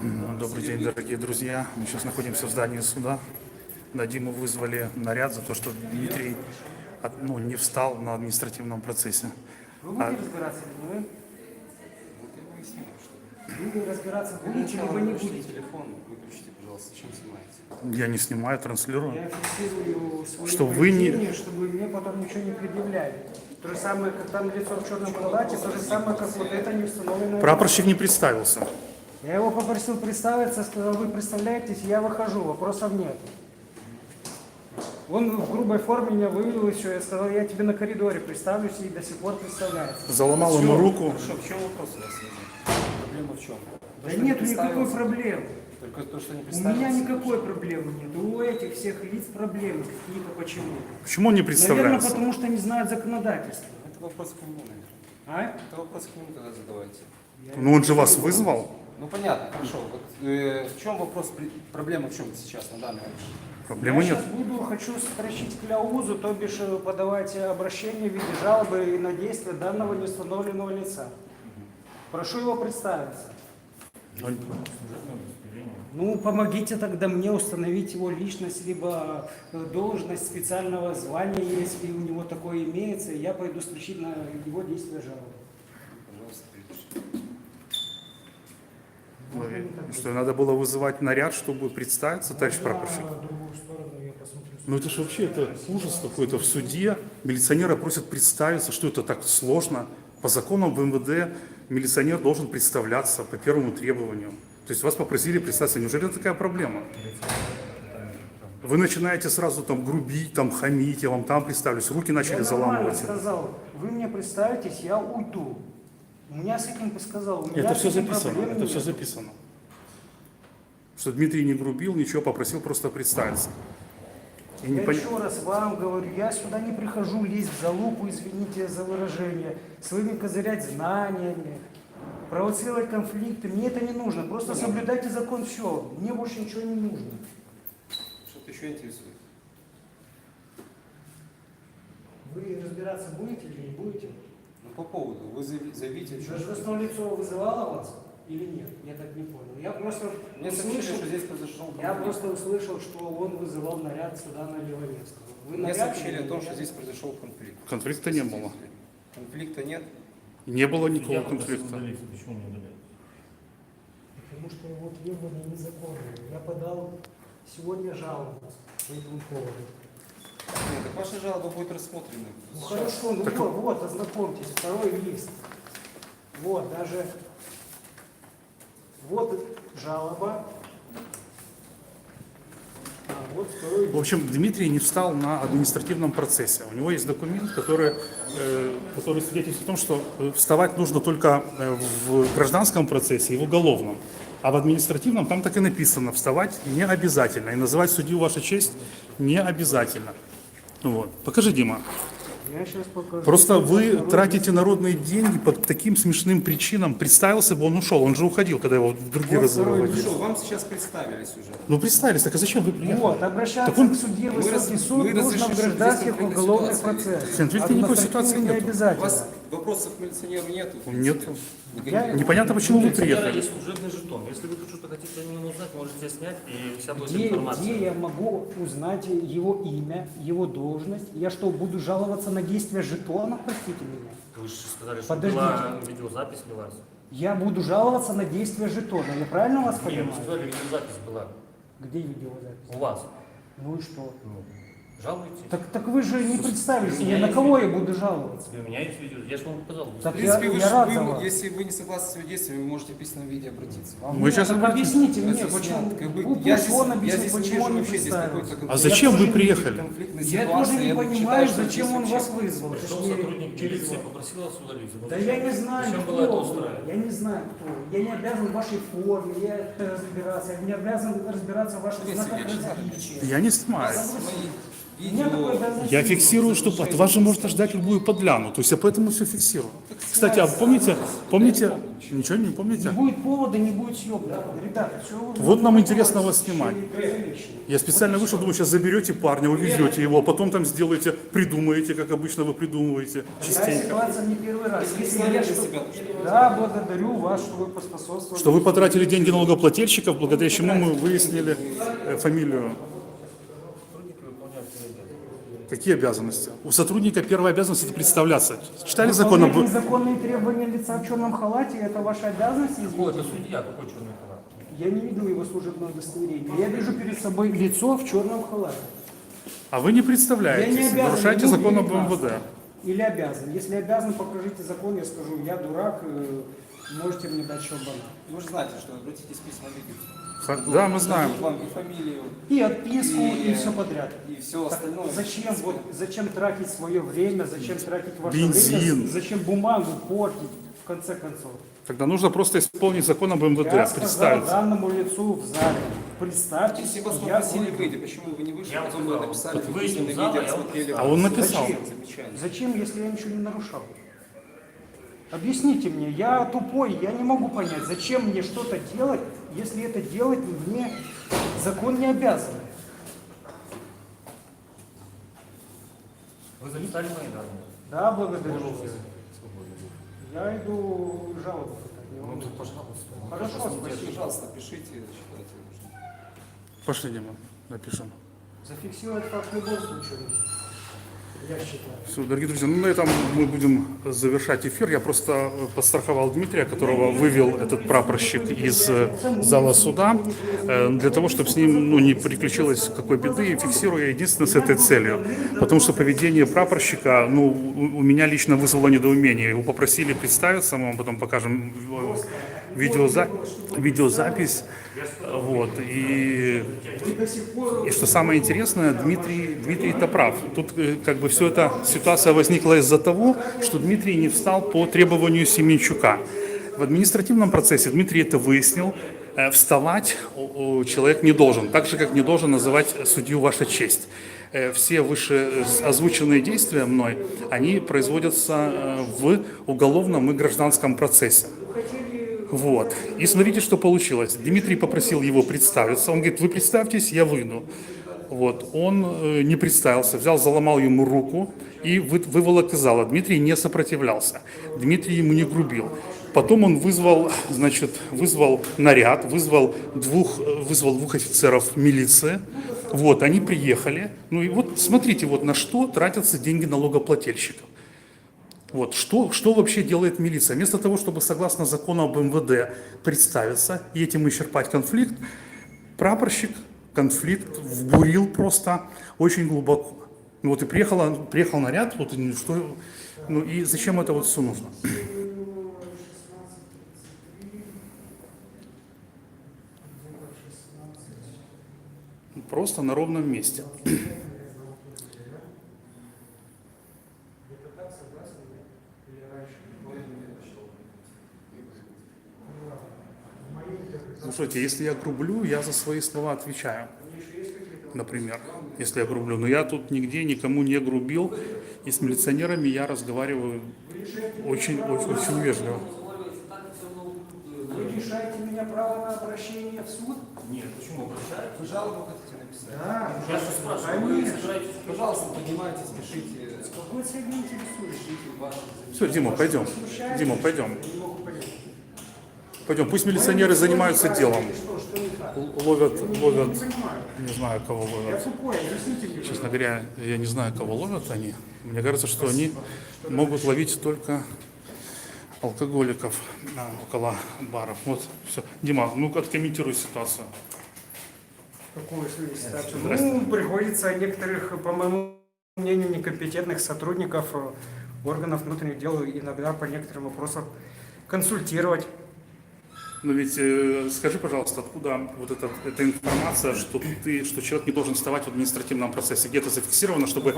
Добрый день, дорогие друзья. Мы сейчас находимся в здании суда. На Диму вызвали наряд за то, что Дмитрий не встал на административном процессе. Вы будете разбираться или не вы? Вы разбираться будете, либо не будете? Телефон выключите, пожалуйста, чем снимаете? Я не снимаю, транслирую. Я фиксирую свое Что вы не- поведение, чтобы мне потом ничего не предъявляли. То же самое, как там лицо в черном халате, то же самое, как вот это не установленное. Прапорщик не представился. Я его попросил представиться, сказал, вы представляетесь, я выхожу, вопросов нет. Он в грубой форме меня вывел еще, я сказал, я тебе на коридоре представлюсь и до сих пор представляется. Заломал ему руку. Хорошо, в чем вопрос у вас есть? Проблема в чем? Да нет никакой проблемы. Только то, что не У представился. меня никакой проблемы нет. У этих всех лиц проблемы какие-то. Почему? Почему он не Наверное, представляется? потому что не знают законодательства. Это вопрос к нему, наверное. А? Это вопрос к нему тогда задавайте. Ну он же вас вызвал. Ну понятно, хорошо. Вот, в чем вопрос, проблема в чем сейчас на данный момент? Проблемы Я нет. сейчас хочу строчить кляузу, то бишь подавать обращение в виде жалобы на действия данного неустановленного лица. Прошу его представиться. Ну, помогите тогда мне установить его личность, либо должность специального звания, если у него такое имеется, и я пойду строчить на его действия жалобы. Пожалуйста, придите. Что надо было вызывать наряд, чтобы представиться, товарищ прапорщик? На другую сторону я посмотрю. Ну это же вообще это ужас какой-то. В суде милиционера просят представиться, что это так сложно. По законам в МВД милиционер должен представляться по первому требованию. То есть вас попросили представиться. Неужели это такая проблема? Вы начинаете сразу там грубить, там хамить, я вам там представлюсь, руки начали Я нормально заламывать. сказал, вы мне представитесь, я уйду. У меня с этим сказал, у меня Это с все этим записано, проблем это нет. все записано. Что Дмитрий не грубил, ничего, попросил просто представиться. И не Я пон- еще раз вам говорю, я сюда не прихожу лезть в залупу, извините за выражение, своими козырять знаниями, провоцировать конфликты. Мне это не нужно. Просто соблюдайте закон, все. Мне больше ничего не нужно. Что-то еще интересует? Вы разбираться будете или не будете? Ну, по поводу, вы заявите, что... Должностное лицо вызывало вас или нет? Я так не понял. Я просто Мне сообщили, услышал, что здесь произошел я конфликт. просто услышал, что он вызывал наряд сюда на Ливаневского. Вы Мне наряд сообщили или о том, что наряд? здесь произошел конфликт. Конфликта не было. Конфликта нет? Не было Я никакого попросил конфликта. удалиться. Почему не удалять? Потому что его требования незаконные. Я подал сегодня жалобу по этому поводу. Нет, так ваша жалоба будет рассмотрена. Ну Сейчас. хорошо, ну вот, ознакомьтесь, второй лист. Вот, даже, вот жалоба. А, вот второй лист. В общем, Дмитрий не встал на административном процессе. У него есть документ, который свидетельствует о том, что вставать нужно только в гражданском процессе и в уголовном. А в административном там так и написано, вставать не обязательно. И называть судью ваша честь не обязательно. Вот. Покажи, Дима. Я сейчас покажу. Просто вы Второй тратите народные деньги по таким смешным причинам. Представился бы, он ушел. Он же уходил, когда его в другие разы второй выводили. Хорошо, вам сейчас представились уже. Ну, представились, так а зачем вы приехали? Вот, обращаться Так он- к судье Мы Высокий раз- суд мы нужно разрешили, в что здесь гражданских конфликтная уголовных ситуация. процессах. Конфликта никакой ситуации Административных не нету. У обязательно. вас вопросов к милиционеру нету? в Нет. принципе? Я- Никаких? Непонятно, почему вы Милиционера приехали. есть служебный жетон. Если вы тут что-то хотите о нем узнать, можете снять, и вся будет Где информация. я могу узнать его имя, его должность? Я что, буду жаловаться на действия жетона? Простите меня. Вы же сказали, что Подождите. была видеозапись у вас. Я буду жаловаться на действия жетона. Я правильно вас Нет, вы понимаю? сказали, видеозапись была Где видеозапись? у вас. Ну и что? Ну, жалуйтесь. Так вы же не представились у меня мне, на есть кого я видео. буду жаловаться? И у меня есть видео. Я же вам показал. Так В принципе, я рад за вы, вас. если вы не согласны с его действиями, вы можете в письменном виде обратиться. Вам Мы сейчас Так обратимся. объясните мне, разъяснят. почему, Как бы, пусть я здесь, он я объяснит, здесь не почему вижу он не вообще здесь какой-то представился. конфликт. А зачем вы приехали? Конфликтной Я ситуации. тоже не Я понимаю, считаю, что зачем здесь он вообще- вас вызвал. Пришел Точнее, сотрудник через милиции, вас. попросил вас удалиться. Да я не знаю, Зачем кто было это вы. устраивать? Я не знаю, кто вы. Я не обязан в вашей форме разбираться. Я не обязан разбираться в ваших Смотрите, знаках Ильич, различия. Я не снимаю. Мои У меня такой обязанности Я нет. фиксирую, что от вас же можно ждать любую подляну. То есть я поэтому все фиксирую. Кстати, а помните, ничего не помните? Не будет повода, не будет съемки. Ребята, все. Вот нам интересно вас снимать. Я специально вышел, думаю, сейчас заберете парня, увезете его, а потом там сделаете, придумаете, как обычно вы придумываете, Такая частенько. ситуация не первый раз. Если я для что- себя. Да, благодарю вас, что вы поспособствовали. Что вы потратили деньги налогоплательщиков, благодаря чему мы выяснили фамилию. Какие обязанности? У сотрудника первая обязанность это представляться. Читали закон об... Выполнять незаконные требования лица в черном халате, это ваша обязанность, Ой, извините? это судья, какой черный халат? Я не видел его служебного удостоверения. Я вижу перед собой лицо в черном халате. А вы не Я не представляетесь, обязан. нарушаете ему закон об перед вас. МВД. Или обязан. Если обязан, покажите закон, я скажу, я дурак, можете мне дать шабан. Вы же знаете, что обратитесь в письмо милицию. Да, мы знаем. Дадут вам и фамилию, И отписку, и все подряд. и все остальное. Зачем тратить свое время, зачем тратить ваше Бензин. время, зачем бумагу портить, в конце концов? Тогда нужно просто исполнить закон об МВД, Я сказал представиться. данному лицу в зале, представьтесь, Если вас я попросили выйду. выйти, почему вы не вышли? Я Потом вам вы сказал, написали, вот в выйдем письменном в зал, виде, я вам отсмотрели. А он написал. Замечательно. Зачем, если я ничего не нарушал? Объясните мне, я тупой, я не могу понять, зачем мне что-то делать, если это делать мне закон не обязан. Вы записали мои данные. Да, благодарю. Можете вас. свободно. Я иду жалобу. не Ну, волнуйтесь. тут, пожалуйста. Хорошо, спасибо. Пожалуйста, пишите, считайте нужно. Пошли, Дима, напишем. Зафиксировать факт в любом случае. Я считаю. Все, дорогие друзья, ну на этом мы будем завершать эфир. Я просто подстраховал Дмитрия, которого вывел этот прапорщик из зала суда, для того, чтобы с ним не приключилось какой беды, и фиксирую я единственно с этой целью. Потому что поведение прапорщика, у меня лично вызвало недоумение. Его попросили представиться, мы вам потом покажем видеозапись. Вот. И что самое интересное, Дмитрий-то прав. Тут как бы все эта ситуация возникла из-за того, что Дмитрий не встал по требованию Семенчука. В административном процессе Дмитрий это выяснил. Вставать человек не должен, так же, как не должен называть судью «Ваша честь». Все выше озвученные действия мной, они производятся в уголовном и гражданском процессе. Вот. И смотрите, что получилось. Дмитрий попросил его представиться. Он говорит, вы представьтесь, я выйду. Вот. Он не представился, взял, заломал ему руку и выволок из зала. Дмитрий не сопротивлялся. Дмитрий ему не грубил. Потом он вызвал наряд, вызвал двух офицеров милиции. Вот, они приехали. Ну и вот смотрите, вот на что тратятся деньги налогоплательщиков. Вот, что вообще делает милиция? Вместо того, чтобы согласно закону об МВД представиться и этим исчерпать конфликт, прапорщик конфликт вбурил просто очень глубоко. Ну вот и приехал наряд, вот и что, ну и зачем это вот все нужно? Просто на ровном месте. Слушайте, если я грублю, я за свои слова отвечаю. Например, если я грублю. Но я тут нигде никому не грубил. И с милиционерами я разговариваю очень вежливо. Вы лишаете меня права на обращение в суд? Нет, почему обращаюсь? Вы жалобу хотите написать? Да. Я же спрашиваю, вы Конечно. собираетесь? Пожалуйста, поднимайтесь, пишите. Какой цель не интересует? Все, Дима, пойдем. Дима, пойдем. Не могу понять. Пойдем. Пусть милиционеры занимаются делом. Что не так? Ловят, Не понимаю. не знаю, кого Я ловят. тупой, объясните мне. Честно говоря, я не знаю, кого ловят они. Мне кажется, что они могут ловить только алкоголиков около баров. Вот, все. Дима, ну-ка откомментируй ситуацию. Какую ситуацию? Ну, приходится некоторых, по моему мнению, некомпетентных сотрудников органов внутренних дел иногда по некоторым вопросам консультировать. Но ведь скажи, пожалуйста, откуда вот эта информация, что человек не должен вставать в административном процессе? Где это зафиксировано, чтобы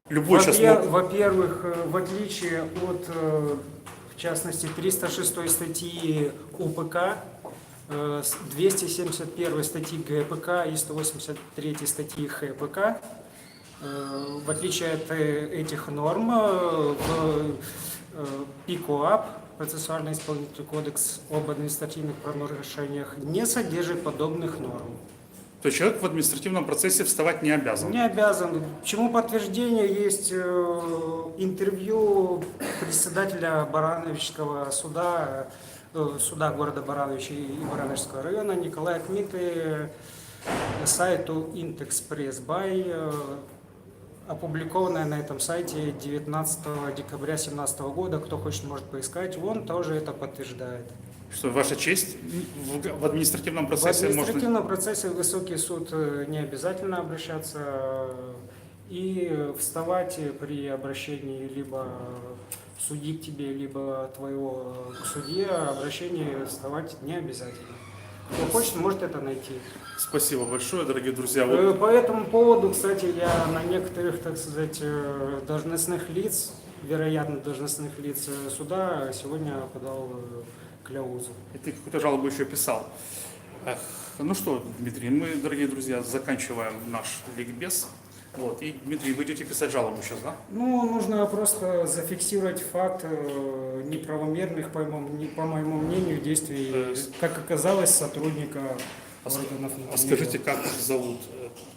любой сейчас мог... Во-первых, в отличие от, в частности, 306 статьи УПК, 271 статьи ГПК и 183 статьи ХПК, В отличие от этих норм, в ПИКОАП, процессуально-исполнительный кодекс об административных правонарушениях, не содержит подобных норм. То есть человек в административном процессе вставать не обязан. Не обязан. Чему подтверждение есть интервью председателя Барановичского суда, суда города Барановича и Барановичского района Николая Кмиты сайту Indexpress.by, опубликованное на этом сайте 19 декабря 2017 года. Кто хочет, может поискать. Он тоже это подтверждает. Что, Ваша честь, в административном В процессе административном процессе в высокий суд не обязательно обращаться и вставать при обращении либо судьи к тебе, либо твоего к судье, обращение вставать не обязательно. Кто хочет, может это найти. Спасибо большое, дорогие друзья. Вот По этому поводу, кстати, я на некоторых, так сказать, должностных лиц, вероятно, должностных лиц суда сегодня подал кляузу. и ты какую-то жалобу еще писал. Эх, ну что, Дмитрий, мы, дорогие друзья, заканчиваем наш ликбез. Вот, и, Дмитрий, вы идете писать жалобу сейчас, да? Ну, нужно просто зафиксировать факт неправомерных, по моему мнению, действий, как оказалось, сотрудника органов. А скажите, как зовут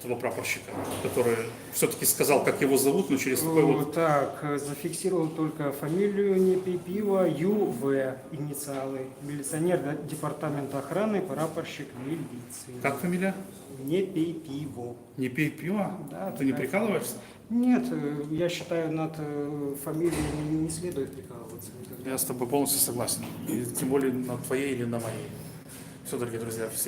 этого прапорщика, который все-таки сказал, как его зовут, но через какой вот... Так, зафиксировал только фамилию, не пей пиво, ЮВ, инициалы. Милиционер департамента охраны, прапорщик милиции. Как фамилия? Не пей пиво. Не пей пиво? Да, Ты не такая. прикалываешься? Нет, я считаю, над фамилией не следует прикалываться. Я с тобой полностью согласен. И тем более на твоей или на моей. Все, дорогие друзья, всем